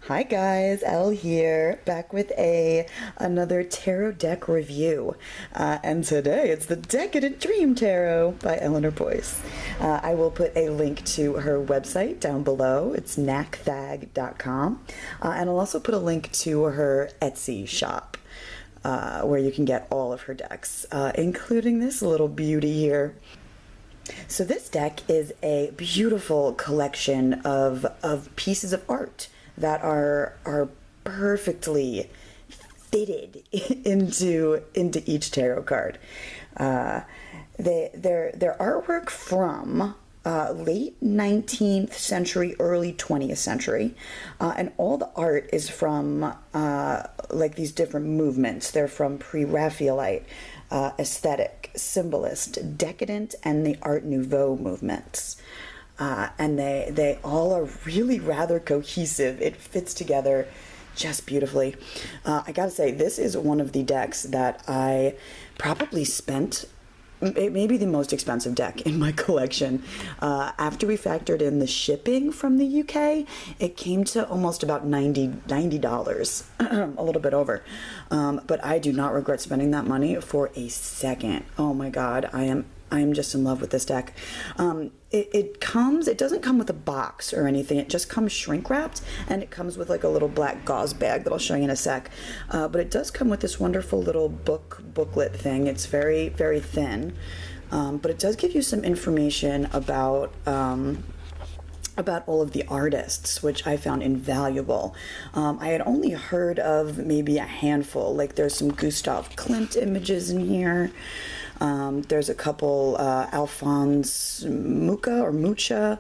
Hi guys, Elle here, back with another tarot deck review. And today it's the Decadent Dream Tarot by Eleanor Boyce. I will put a link to her website down below. It's knackthag.com. And I'll also put a link to her Etsy shop, where you can get all of her decks, including this little beauty here. So this deck is a beautiful collection of pieces of art that are perfectly fitted into each tarot card. They're artwork from late 19th century, early 20th century, and all the art is from like these different movements. They're from pre-Raphaelite, aesthetic, symbolist, decadent, and the Art Nouveau movements. And they all are really rather cohesive. It fits together just beautifully. I gotta say, this is one of the decks that I probably spent, it may be the most expensive deck in my collection. After we factored in the shipping from the UK, it came to almost about $90, a little bit over. But I do not regret spending that money for a second. Oh my God, I am just in love with this deck. It doesn't come with a box or anything. It just comes shrink wrapped, and it comes with like a little black gauze bag that I'll show you in a sec. But it does come with this wonderful little booklet thing. It's very, very thin, but it does give you some information about all of the artists, which I found invaluable. I had only heard of maybe a handful. Like there's some Gustav Klimt images in here. There's a couple, Alphonse Mucha,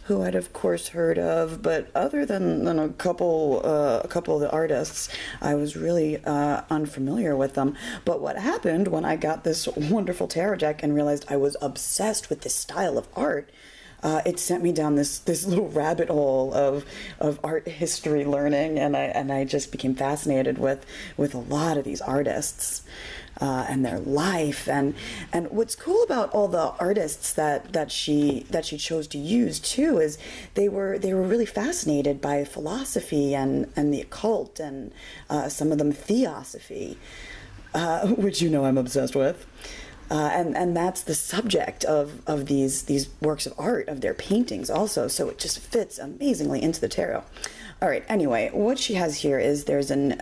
who I'd of course heard of, but other than a couple of the artists, I was really unfamiliar with them. But what happened when I got this wonderful tarot deck and realized I was obsessed with this style of art, it sent me down this little rabbit hole of art history learning, and I just became fascinated with a lot of these artists and their life, and what's cool about all the artists that she chose to use too is they were really fascinated by philosophy and the occult, and some of them theosophy, which I'm obsessed with. And that's the subject of these works of art, of their paintings also, so it just fits amazingly into the tarot. All right, anyway, what she has here is there's an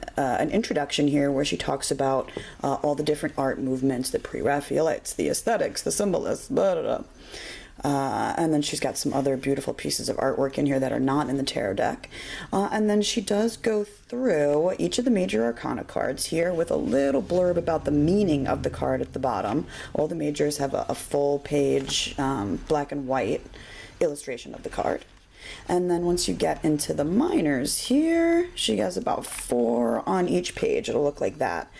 introduction here where she talks about all the different art movements, the pre-Raphaelites, the aesthetics, the symbolists, blah, blah, blah. And then she's got some other beautiful pieces of artwork in here that are not in the tarot deck. And then she does go through each of the major arcana cards here with a little blurb about the meaning of the card at the bottom. All the majors have a full page black and white illustration of the card. And then once you get into the minors here, she has about 4 on each page. It'll look like that,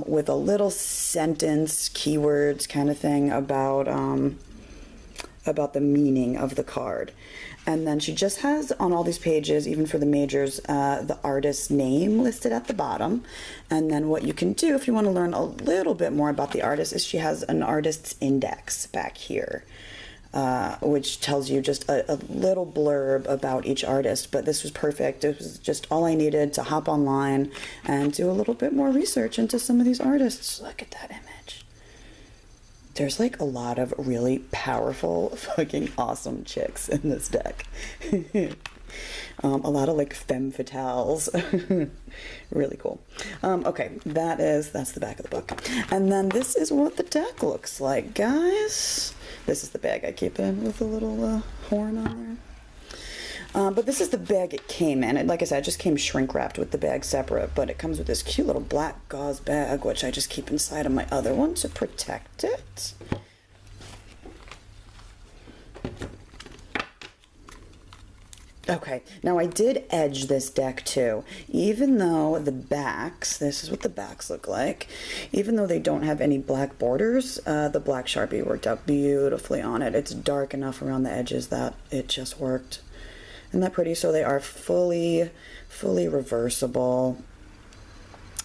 with a little sentence, keywords kind of thing about the meaning of the card. And then she just has on all these pages, even for the majors, the artist's name listed at the bottom. And then what you can do if you want to learn a little bit more about the artist is she has an artist's index back here, which tells you just a little blurb about each artist. But this was perfect. It was just all I needed to hop online and do a little bit more research into some of these artists. Look at that image. There's like a lot of really powerful, fucking awesome chicks in this deck. A lot of like femme fatales. Really cool. Okay, that's the back of the book. And then this is what the deck looks like, guys. This is the bag I keep in with a little horn on there. But this is the bag it came in. And like I said, it just came shrink wrapped with the bag separate, but it comes with this cute little black gauze bag, which I just keep inside of my other one to protect it. Okay, now I did edge this deck too. Even though the backs, this is what the backs look like, even though they don't have any black borders, the black Sharpie worked out beautifully on it. It's dark enough around the edges that it just worked. Isn't that pretty? So they are fully reversible.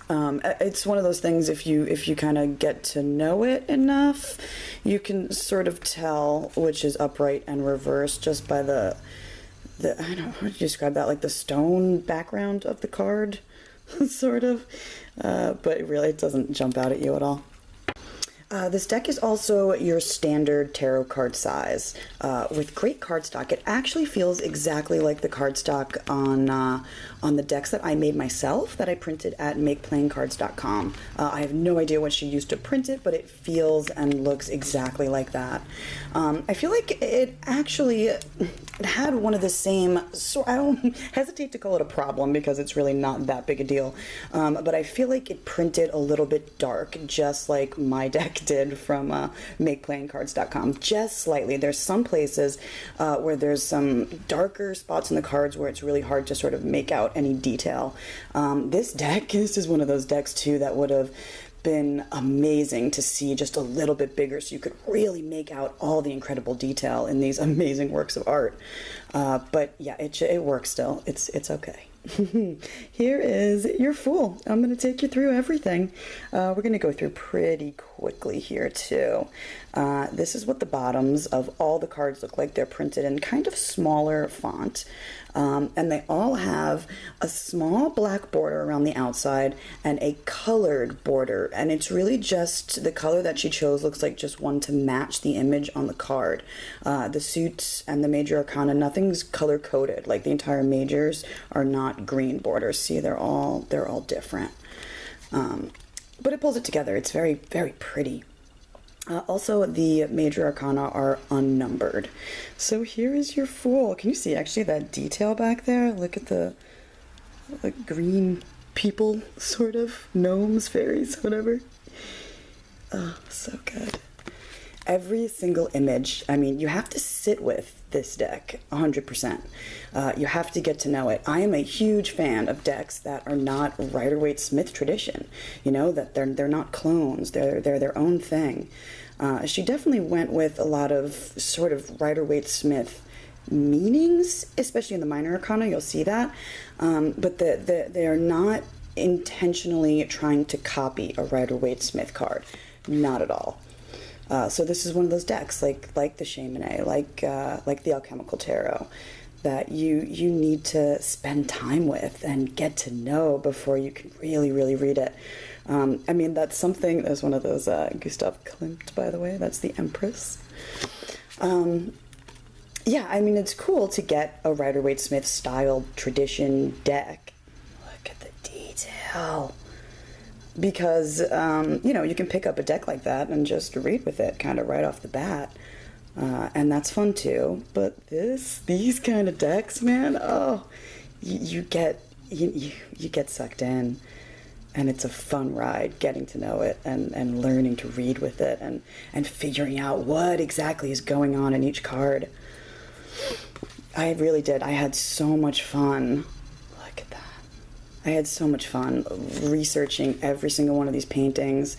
It's one of those things, if you kind of get to know it enough, you can sort of tell which is upright and reversed just by the I don't know, how to describe that, like the stone background of the card, sort of. But really, it doesn't jump out at you at all. This deck is also your standard tarot card size, with great cardstock. It actually feels exactly like the cardstock on the decks that I made myself, that I printed at makeplayingcards.com. I have no idea what she used to print it, but it feels and looks exactly like that. I feel like it actually had one of the same, so I don't hesitate to call it a problem because it's really not that big a deal, but I feel like it printed a little bit dark, just like my deck did from makeplayingcards.com, just slightly. There's some places where there's some darker spots in the cards where it's really hard to sort of make out any detail. This is one of those decks too that would have been amazing to see just a little bit bigger, so you could really make out all the incredible detail in these amazing works of art. But yeah, it works still. It's okay. Here is your Fool. I'm going to take you through everything. We're going to go through pretty quickly here too. This is what the bottoms of all the cards look like. They're printed in kind of smaller font. And they all have a small black border around the outside and a colored border. And it's really just the color that she chose looks like just one to match the image on the card. The suits and the major arcana, nothing's color coded. Like the entire majors are not green borders. See, they're all different. But it pulls it together. It's very, very pretty. Also, the major arcana are unnumbered. So here is your Fool. Can you see actually that detail back there? Look at the green people, sort of. Gnomes, fairies, whatever. Oh, so good. Every single image, I mean, you have to sit with this deck 100%. You have to get to know it. I am a huge fan of decks that are not Rider-Waite-Smith tradition, you know, that they're not clones, they're their own thing. She definitely went with a lot of sort of Rider-Waite-Smith meanings, especially in the minor arcana, you'll see that, but they are not intentionally trying to copy a Rider-Waite-Smith card, not at all. So this is one of those decks, like the Chamonix, like the Alchemical Tarot, that you need to spend time with and get to know before you can really, really read it. I mean, that's something, there's one of those, Gustav Klimt, by the way, that's the Empress. Yeah, I mean, it's cool to get a Rider-Waite-Smith style tradition deck. Look at the detail. Because, you know, you can pick up a deck like that and just read with it kind of right off the bat. And that's fun too. But these kind of decks, man, oh, you get sucked in. And it's a fun ride getting to know it and learning to read with it and figuring out what exactly is going on in each card. I really did. I had so much fun. Look at that. I had so much fun researching every single one of these paintings,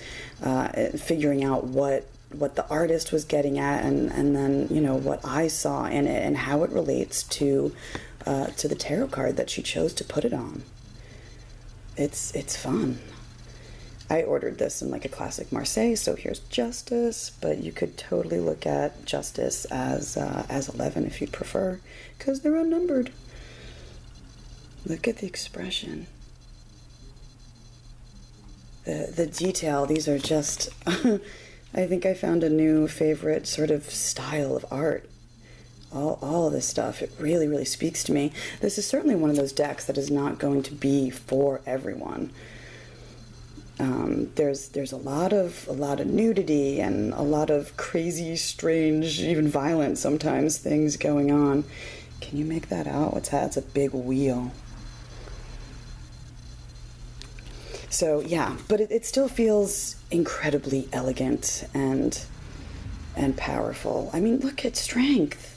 figuring out what the artist was getting at, and then, you know, what I saw in it and how it relates to the tarot card that she chose to put it on. It's fun. I ordered this in like a classic Marseille, so here's Justice, but you could totally look at Justice as 11 if you'd prefer, because they're unnumbered. Look at the expression. The detail, these are just, I think I found a new favorite sort of style of art. All of this stuff, it really, really speaks to me. This is certainly one of those decks that is not going to be for everyone. There's a lot of nudity and a lot of crazy, strange, even violent sometimes things going on. Can you make that out? What's that? It's a big wheel. So yeah, but it still feels incredibly elegant and powerful. I mean, look at Strength.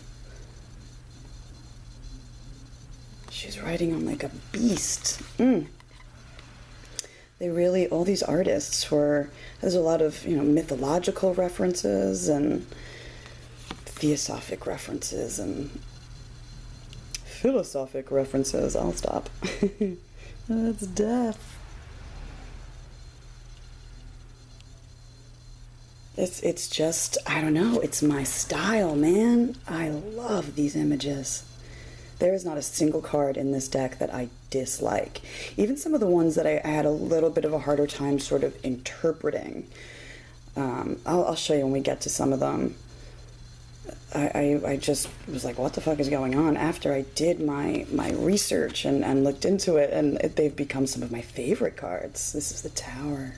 She's riding on like a beast. They really, all these artists there's a lot of, you know, mythological references and theosophic references and philosophic references. I'll stop. That's death. It's just, I don't know, it's my style, man. I love these images. There is not a single card in this deck that I dislike. Even some of the ones that I had a little bit of a harder time sort of interpreting. I'll show you when we get to some of them. I just was like, what the fuck is going on? After I did my research and looked into it, and they've become some of my favorite cards. This is the Tower.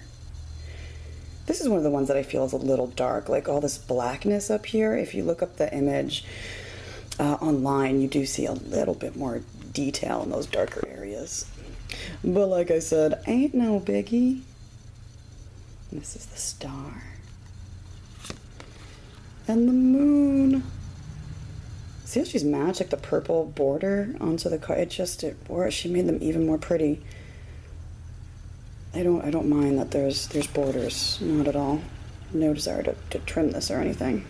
This is one of the ones that I feel is a little dark, like all this blackness up here. If you look up the image online, you do see a little bit more detail in those darker areas. But like I said, ain't no biggie. This is the Star. And the Moon. See how she's matched like the purple border onto the card? She made them even more pretty. I don't mind that there's borders, not at all. No desire to trim this or anything.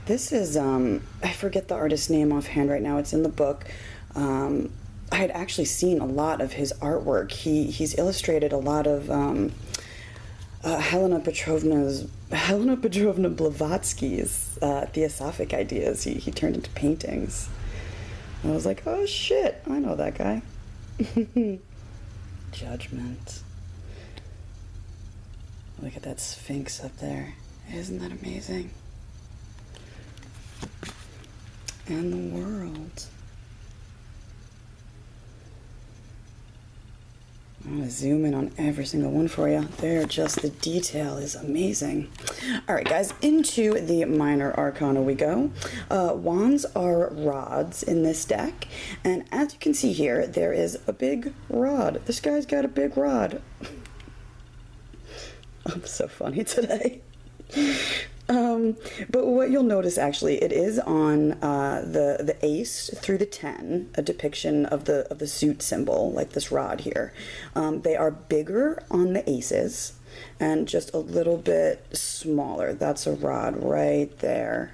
This is I forget the artist's name offhand right now. It's in the book. I had actually seen a lot of his artwork. He's illustrated a lot of Helena Petrovna Blavatsky's Theosophic ideas. He turned into paintings. I was like, oh shit, I know that guy. Judgment. Look at that Sphinx up there. Isn't that amazing? And the World. I'm going to zoom in on every single one for you. The detail is amazing. All right, guys, into the Minor Arcana we go. Wands are rods in this deck. And as you can see here, there is a big rod. This guy's got a big rod. I'm so funny today. But what you'll notice, actually, it is on the ace through the 10, a depiction of the suit symbol, like this rod here. They are bigger on the aces and just a little bit smaller. That's a rod right there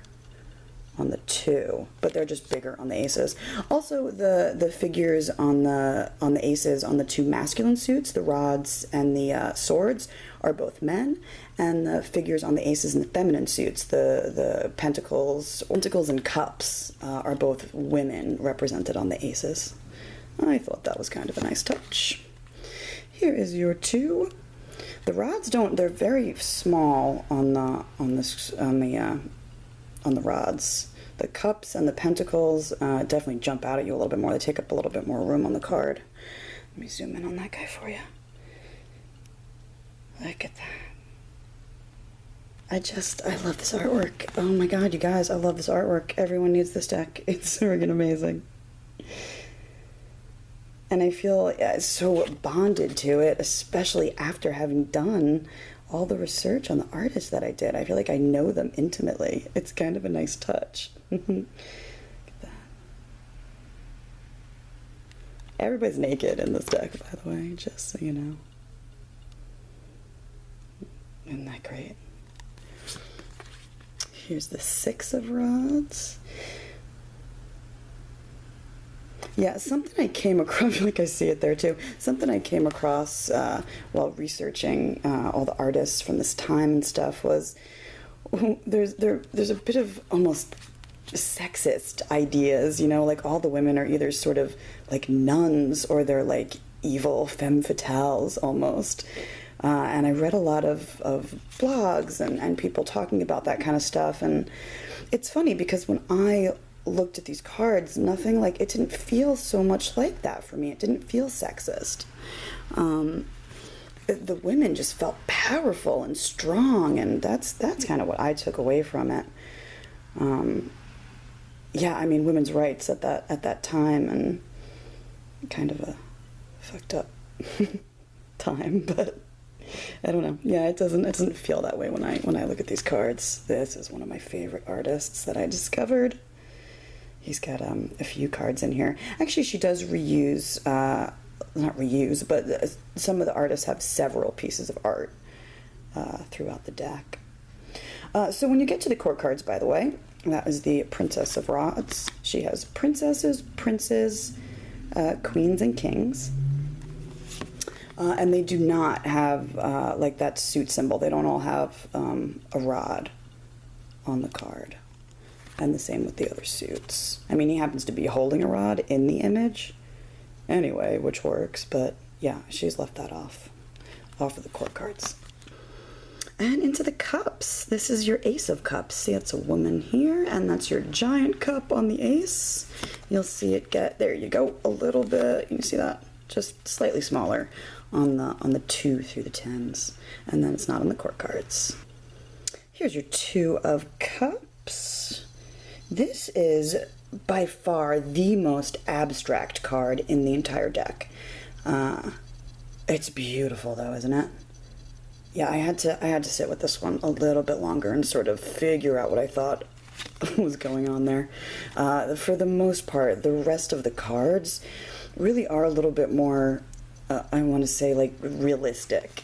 on the 2, but they're just bigger on the aces. Also, the figures on the aces on the 2 masculine suits, the rods and the swords, are both men, and the figures on the aces and the feminine suits, the pentacles and cups, are both women represented on the aces. I thought that was kind of a nice touch. Here is your 2. The rods they're very small on the rods. The cups and the pentacles definitely jump out at you a little bit more. They take up a little bit more room on the card. Let me zoom in on that guy for you. Look at that. I love this artwork. Oh my god, you guys, I love this artwork. Everyone needs this deck. It's friggin' amazing. And I feel so bonded to it, especially after having done all the research on the artists that I did. I feel like I know them intimately. It's kind of a nice touch. Look at that. Everybody's naked in this deck, by the way, just so you know. Isn't that great? Here's the 6 of rods. Yeah, something I came across, like I see it there too, something I came across while researching all the artists from this time and stuff was there's a bit of almost sexist ideas, you know, like all the women are either sort of like nuns or they're like evil femme fatales almost. And I read a lot of blogs and people talking about that kind of stuff. And it's funny because when I looked at these cards, nothing like, it didn't feel so much like that for me. It didn't feel sexist. The women just felt powerful and strong, and that's kind of what I took away from it. Yeah, I mean, women's rights at that time, and kind of a fucked up time, but I don't know. Yeah, it doesn't feel that way when I look at these cards. This is one of my favorite artists that I discovered. He's got a few cards in here. Actually, she does reuse, not reuse, but some of the artists have several pieces of art throughout the deck. So when you get to the court cards, by the way, that is the Princess of Rods. She has princesses, princes, queens, and kings. And they do not have, like that suit symbol. They don't all have a rod on the card. And the same with the other suits. I mean, he happens to be holding a rod in the image anyway, which works, but yeah, she's left that off of the court cards. And into the cups. This is your Ace of Cups. See, it's a woman here, and that's your giant cup on the ace. You'll see it get, there you go, a little bit. You can see that, just slightly smaller on the 2 through the 10s. And then it's not on the court cards. Here's your 2 of Cups. This is by far the most abstract card in the entire deck. It's beautiful though, isn't it? Yeah, I had to sit with this one a little bit longer and sort of figure out what I thought was going on there. For the most part, the rest of the cards really are a little bit more, I want to say, like, realistic,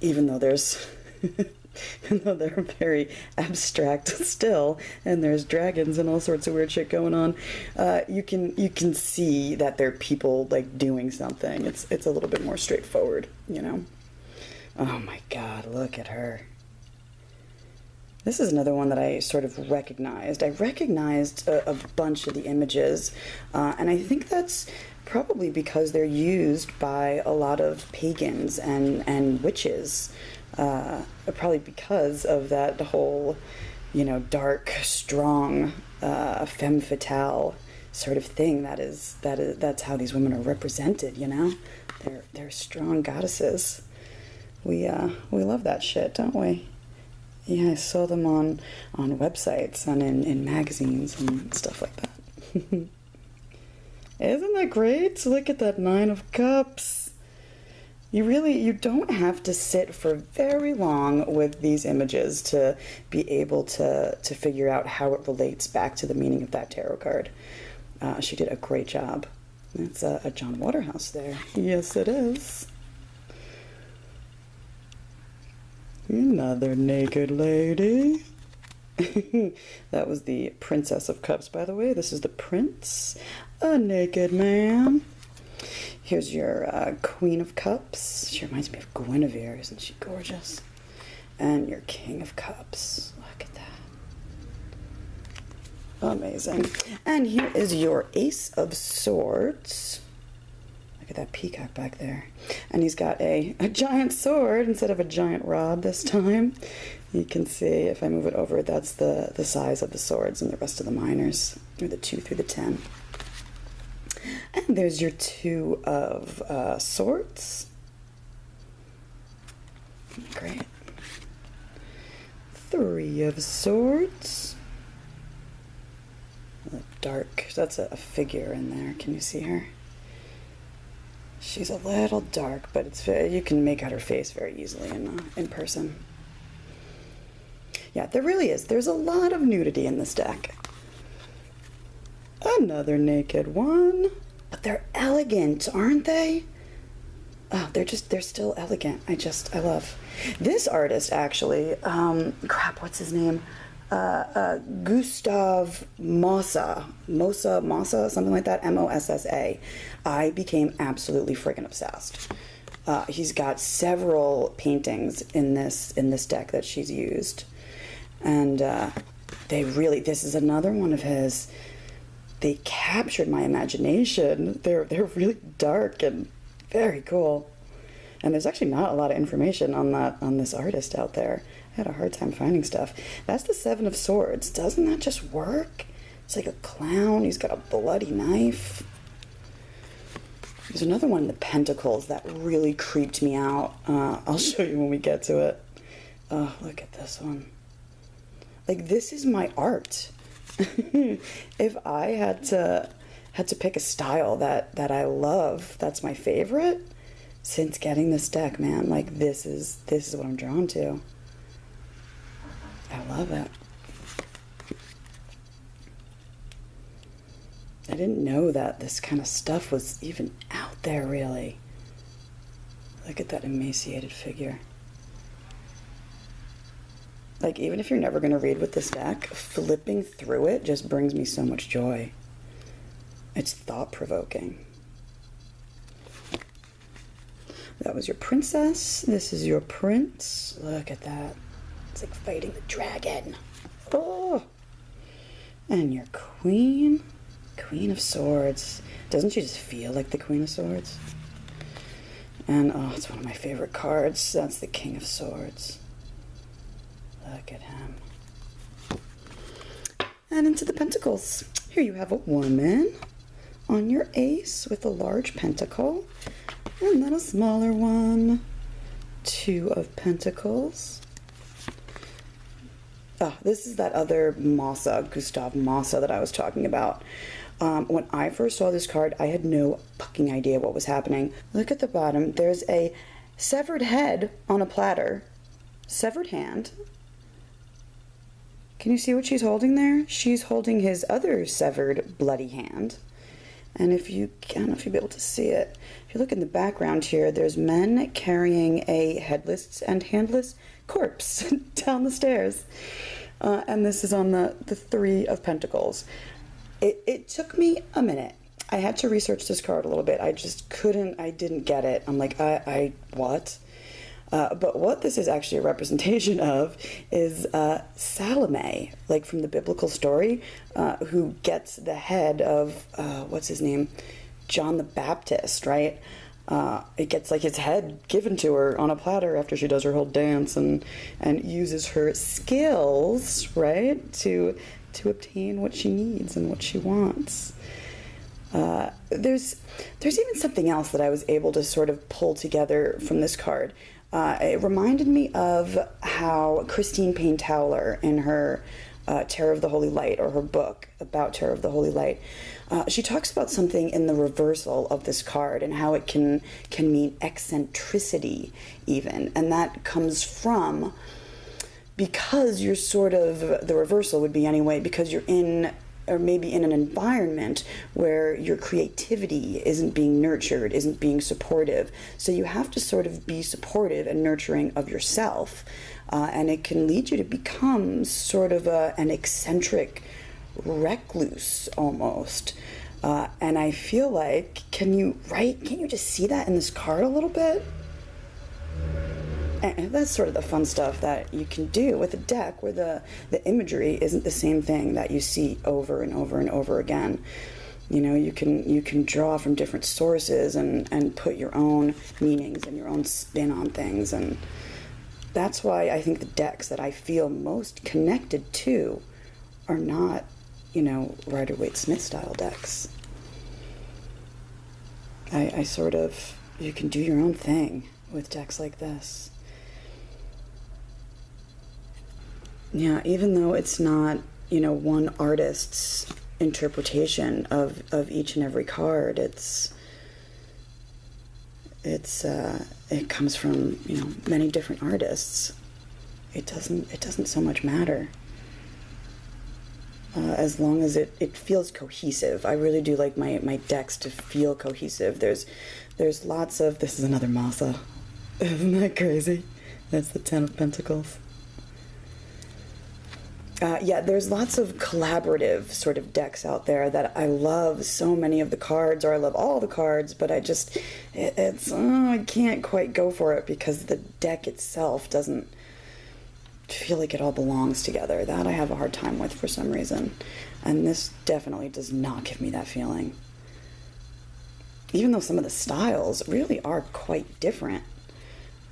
even though there's, even though they're very abstract still, and there's dragons and all sorts of weird shit going on. You can see that they're people like doing something. It's a little bit more straightforward, you know. Oh my God, look at her. This is another one that I sort of recognized. I recognized a bunch of the images, and I think that's probably because they're used by a lot of pagans and witches. Probably because of that whole, you know, dark, strong, femme fatale sort of thing. That's how these women are represented, you know? They're strong goddesses. We love that shit, don't we? Yeah, I saw them on websites and in magazines and stuff like that. Isn't that great? Look at that 9 of Cups. You don't have to sit for very long with these images to be able to figure out how it relates back to the meaning of that tarot card. She did a great job. It's a John Waterhouse there. Yes, it is. Another naked lady. That was the Princess of Cups, by the way. This is the Prince, a naked man. Here's your Queen of Cups. She reminds me of Guinevere, isn't she gorgeous? And your King of Cups. Look at that. Amazing. And here is your Ace of Swords. Look at that peacock back there. And he's got a giant sword instead of a giant rod this time. You can see, if I move it over, that's the size of the swords and the rest of the minors, or the 2 through the 10. And there's your 2 of Swords. Great. 3 of Swords. Dark. That's a figure in there. Can you see her? She's a little dark, but it's you can make out her face very easily in person. Yeah, there really is. There's a lot of nudity in this deck. Another naked one. But they're elegant, aren't they? Oh, they're still elegant. I love. This artist, actually, crap, what's his name? Gustav Mossa, something like that, Mossa. I became absolutely friggin' obsessed. He's got several paintings in this deck that she's used. And this is another one of his. They captured my imagination. They're really dark and very cool. And there's actually not a lot of information on this artist out there. I had a hard time finding stuff. That's the 7 of Swords. Doesn't that just work? It's like a clown. He's got a bloody knife. There's another one in the Pentacles that really creeped me out. I'll show you when we get to it. Oh, look at this one. Like, this is my art. If I had to pick a style that I love, that's my favorite, since getting this deck, man, like, this is what I'm drawn to. I love it. I didn't know that this kind of stuff was even out there, really. Look at that emaciated figure. Like, even if you're never going to read with this deck, flipping through it just brings me so much joy. It's thought-provoking. That was your princess. This is your prince. Look at that. It's like fighting the dragon. Oh! And your Queen of Swords. Doesn't she just feel like the Queen of Swords? And, oh, it's one of my favorite cards. That's the King of Swords. Look at him. And into the Pentacles. Here you have a woman on your ace with a large pentacle. And then a smaller one. Two of Pentacles. Oh, this is that other Massa, Gustav Massa, that I was talking about. When I first saw this card, I had no fucking idea what was happening. Look at the bottom. There's a severed head on a platter. Severed hand. Can you see what she's holding there? She's holding his other severed bloody hand. And if you, I don't know if you'll be able to see it. If you look in the background here, there's men carrying a headless and handless corpse down the stairs. And this is on the Three of Pentacles. It took me a minute. I had to research this card a little bit. I just couldn't, I didn't get it. I'm like, what? But what this is actually a representation of is Salome, like from the biblical story, who gets the head of, what's his name? John the Baptist, right? It gets like his head given to her on a platter after she does her whole dance and uses her skills, right, to obtain what she needs and what she wants. There's even something else that I was able to sort of pull together from this card. It reminded me of how Christine Payne Towler in her Tarot of the Holy Light, or her book about Tarot of the Holy Light, she talks about something in the reversal of this card and how it can mean eccentricity even, and that comes from, because you're sort of, the reversal would be anyway, because you're in, or maybe in an environment where your creativity isn't being nurtured, isn't being supportive. So you have to sort of be supportive and nurturing of yourself. And it can lead you to become sort of an eccentric recluse almost. And I feel like, can you just see that in this card a little bit? And that's sort of the fun stuff that you can do with a deck where the imagery isn't the same thing that you see over and over and over again. You know, you can draw from different sources and put your own meanings and your own spin on things. And that's why I think the decks that I feel most connected to are not, you know, Rider-Waite-Smith style decks. I sort of, you can do your own thing with decks like this. Yeah, even though it's not, you know, one artist's interpretation of each and every card, it comes from, you know, many different artists. It doesn't so much matter. As long as it feels cohesive. I really do like my decks to feel cohesive. There's lots of, this is another Massa. Isn't that crazy? That's the Ten of Pentacles. Yeah, there's lots of collaborative sort of decks out there that I love so many of the cards, or I love all the cards, but I just, I can't quite go for it because the deck itself doesn't feel like it all belongs together. That I have a hard time with for some reason. And this definitely does not give me that feeling. Even though some of the styles really are quite different.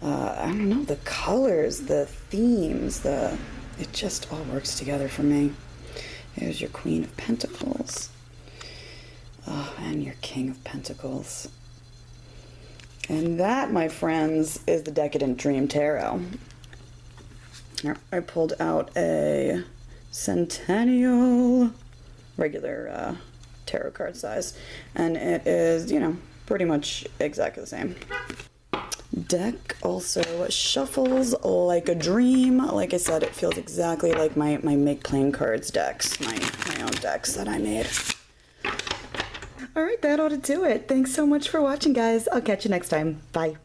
I don't know, the colors, the themes, it just all works together for me. Here's your Queen of Pentacles. Oh, and your King of Pentacles. And that, my friends, is the Decadent Dream Tarot. Here, I pulled out a Centennial regular tarot card size. And it is, you know, pretty much exactly the same. Deck also shuffles like a dream. Like I said, it feels exactly like my Make Playing Cards decks, my own decks that I made. All right, that ought to do it. Thanks so much for watching, guys. I'll catch you next time. Bye.